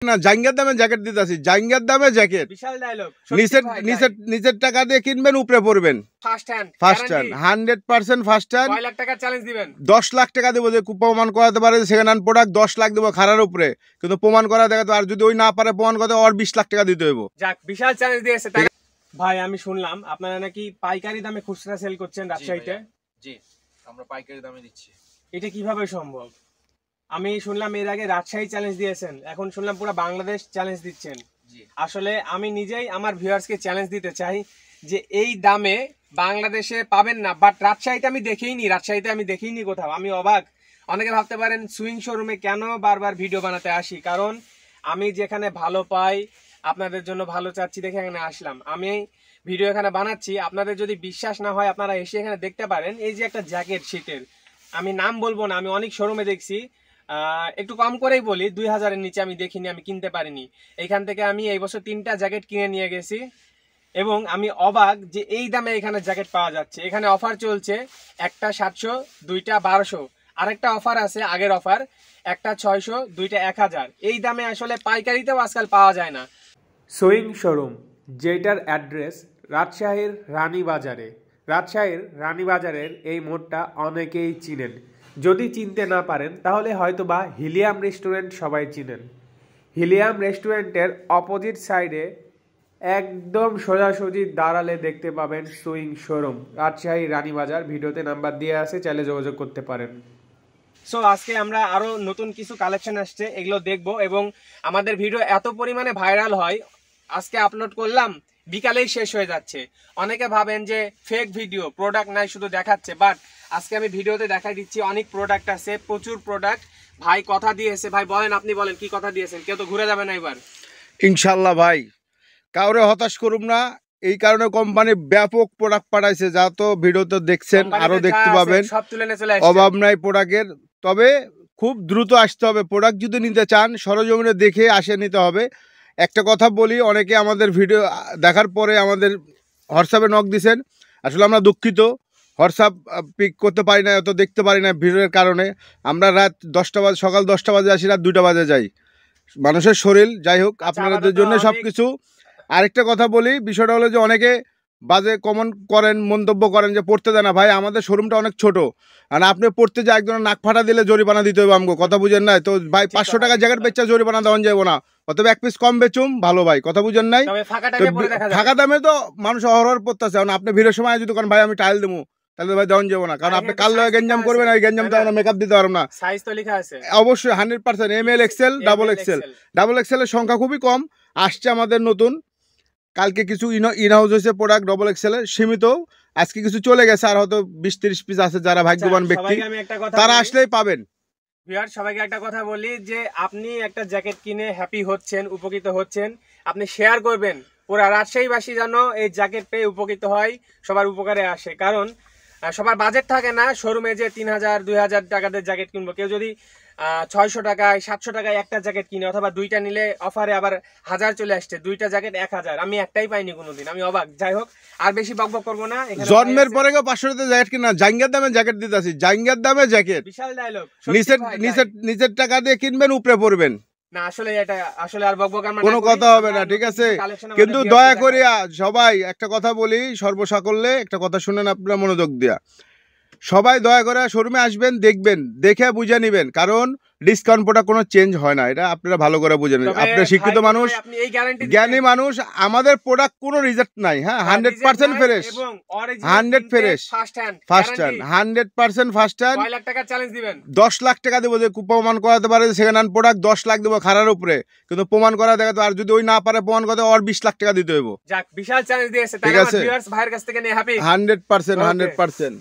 না জাঙ্গিয়ার দামে জ্যাকেট দিতেছি, জাঙ্গিয়ার দামে জ্যাকেট। বিশাল ডায়লগ। নিচের টাকা দিয়ে কিনবেন, উপরে পড়বেন। First hand 100% first hand. কয় লাখ টাকা চ্যালেঞ্জ দিবেন? 10 লাখ টাকা দেবো, যে প্রমাণ করাতে পারে সেকেন্ড হ্যান্ড প্রোডাক্ট 10 লাখ দেবো খারার উপরে, কিন্তু প্রমাণ করা দেখাতে, আর যদি ওই না পারে প্রমাণ করতে, আর 20 লাখ টাকা দিতে হইব। যাক, বিশাল চ্যালেঞ্জ দিয়েছে। ভাই আমি শুনলাম আপনারা নাকি পাইকারি দামে খুচরা সেল করছেন রাজশাহীতে। জি, আমরা পাইকারি দামে দিচ্ছি। এটা কিভাবে সম্ভব? আমি শুনলাম এর আগে রাজশাহী চ্যালেঞ্জ দিয়েছেন, এখন শুনলাম পুরো বাংলাদেশ চ্যালেঞ্জ দিচ্ছেন। আসলে আমি নিজেই আমার ভিউয়ার্সকে চ্যালেঞ্জ দিতে চাই যে এই দামে বাংলাদেশে পাবেন না, বাট রাজশাহীতে আমি দেখিনি কোথাও। আমি অবাক। অনেকে ভাবতে পারেন সুইং শোরুমে কেন বারবার ভিডিও বানাতে আসি, কারণ আমি যেখানে ভালো পাই, আপনাদের জন্য ভালো চাচ্ছি দেখে এখানে আসলাম। আমি ভিডিও এখানে বানাচ্ছি, আপনাদের যদি বিশ্বাস না হয় আপনারা এসে এখানে দেখতে পারেন। এই যে একটা জ্যাকেট শীতের, আমি নাম বলবো না, আমি অনেক শোরুমে দেখছি, একটু কম করেই বলি, 2000-এর নিচে আমি দেখিনি, আমি কিনতে পারিনি। এইখান থেকে আমি এই বছর 3টা জ্যাকেট কিনে নিয়ে গেছি এবং আমি অবাক যে এই দামে এখানে জ্যাকেট পাওয়া যাচ্ছে। এখানে অফার চলছে, একটা 700, দুইটা 1200, আরেকটা অফার আছে আগের অফার, একটা 600, দুইটা 1000। এই দামে আসলে পাইকারিতেও আজকাল পাওয়া যায় না। সুইং শোরুম, যেটার অ্যাড্রেস রাজশাহীর রানীবাজারের এই মোড়টা অনেকেই চিনেন। যদি চিনতে না পারেন তাহলে হয়তোবা হিলিয়াম রেস্টুরেন্ট সবাই চিনেন। হিলিয়াম রেস্টুরেন্টের অপোজিট সাইডে একদম সোজাসুজি দাঁড়ালে দেখতে পাবেন সুইং শোরুম, রাজশাহী রানীবাজার। ভিডিওতে নাম্বার দিয়ে আছে, চাইলে যোগাযোগ করতে পারেন। সো আজকে আমরা আরো নতুন কিছু কালেকশন আসছে, এগুলো দেখবো এবং আমাদের ভিডিও এত পরিমাণে ভাইরাল হয়, আজকে আপলোড করলাম বিকালেই শেষ হয়ে যাচ্ছে। অনেকে ভাবেন যে ফেক ভিডিও, প্রোডাক্ট নাই শুধু দেখাচ্ছে, বাট আজকে আমি ভিডিওতে দেখাই দিচ্ছি অনেক প্রোডাক্ট আছে, প্রচুর প্রোডাক্ট। ভাই কথা দিয়েছে, ভাই বলেন, আপনি বলেন কি কথা দিয়েছেন? কেউ তো ঘুরে যাবে না এবার ইনশাল্লাহ ভাই, কাউরে হতাশ করুম না। এই কারণে কোম্পানি ব্যাপক প্রোডাক্ট পাঠাইছে, যা তো ভিডিওতে দেখছেন, আরো দেখতে পাবেন, সব তুলে নিয়ে চলে আসছে। অভাব নাই প্রোডাক্টের, তবে খুব দ্রুত আসতে হবে। প্রোডাক্ট যদি নিতে চান সরজমিনে দেখে আসে নিতে হবে। একটা কথা বলি, অনেকে আমাদের ভিডিও দেখার পরে আমাদের হোয়াটসঅ্যাপে নক দিছেন, আসলে আমরা দুঃখিত, হোয়াটসঅ্যাপ পিক করতে পারি না, অত দেখতে পারি না ভিডিওর কারণে। আমরা রাত 10টা বাজে, সকাল 10টা বাজে আসি, রাত 2টা বাজে যাই। মানুষের শরীর, যাই হোক, আপনাদের জন্য সব কিছু। আরেকটা কথা বলি, বিষয়টা হলো যে অনেকে বাজে কমেন্ট করেন, মন্তব্য করেন যে পড়তে দেয় না। ভাই আমাদের শোরুমটা অনেক ছোট, আর আপনি পড়তে যে একজনের নাক ফাটা দিলে জরিমানা দিতে হবে আমাকে, কথা বুঝেন নাই তো ভাই? 500 টাকা জ্যাকেট বেচা জরিমানা দেওয়া যাবো না, অতএব 1 পিস কম বেচুম ভালো ভাই, কথা বুঝেন নাই? ফাঁকা দামে তো মানুষ অহরহ পড়তেছে। কারণ আপনি ভিড়ের সময় যদি করেন ভাই আমি টাইল দেবো, তাহলে ভাই দেওয়া যাবো না, কারণ আপনি কাল গেঞ্জাম করবেন, ওই গেঞ্জামটা আমরা মেকআপ দিতে পারবো না। সাইজ তো লেখা আছে অবশ্যই 100% ML XL ডাবল এক্সেল এর সংখ্যা খুবই কম আসছে আমাদের নতুন। কালকে কিছু ইনহাউস হয়েছে প্রোডাক্ট ডবল এক্সেল এর, সীমিত, আজকে কিছু চলে গেছে, আর হয়তো 20-30 পিস আছে। যারা ভাগ্যবান ব্যক্তি তারা আসলেই পাবেন। ভিউয়ার সবাইকে একটা কথা বলি যে আপনি একটা জ্যাকেট কিনে হ্যাপি হচ্ছেন, উপকৃত হচ্ছেন, আপনি শেয়ার করবেন, পুরা রাজশাহীবাসী যেন এই জ্যাকেট পেয়ে উপকৃত হয়, সবার উপকারে আসে। কারণ সবার বাজেট থাকে না শোরুমে যে 3000-2000 টাকাতে জ্যাকেট কিনবো। কেউ যদি 600 টাকায় 700 টাকায় একটা জ্যাকেট কিনে, অথবা দুইটা নিলে অফারে আবার 1000 চলে আসছে, দুইটা জ্যাকেট 1000, আমি একটাই পাইনি কোনোদিন, আমি অবাক। যাই হোক, আর বেশি বকবক করবো না। জন্মের পরে কেউ 500 টাকা জ্যাকেট কিনা, জাঙ্গিয়ার দামে জ্যাকেট দিতেছি, জাঙ্গিয়ার দামে জ্যাকেট। বিশাল ডায়লগ। নিচের টাকা দিয়ে কিনবেন, উপরে পড়বেন না। আসলে এটা আসলে আর বকবক কোনো কথা হবে না, ঠিক আছে? কিন্তু দয়া করে সবাই একটা কথা বলি, সর্বসাকল্যে একটা কথা শুনেন আপনারা মনোযোগ দিয়া। সবাই দয়া করে শোরুমে আসবেন, দেখবেন, দেখে বুঝে নেবেন, কারণ ডিসকাউন্ট প্রোডাক্ট কোনো চেঞ্জ হয় না, এটা আপনারা ভালো করে বুঝে নেবেন। আপনারা শিক্ষিত মানুষ, জ্ঞানী মানুষ, আমাদের প্রোডাক্ট কোনো রিজেক্ট নাই। হ্যাঁ, 100% fresh, 100 fresh, first hand, 100% first hand. 10 lakh টাকা দেবো, যে প্রমাণ করাতে পারে সেকেন্ড হ্যান্ড প্রোডাক্ট 10 লাখ দেবো খারার উপরে, কিন্তু প্রমাণ করা দেখাতে, আর যদি ওই না পারে প্রমাণ করতে, আর 20 লাখ টাকা দিতে হইব। বিশাল চ্যালেঞ্জ দিয়েছে, ঠিক আছে? 100%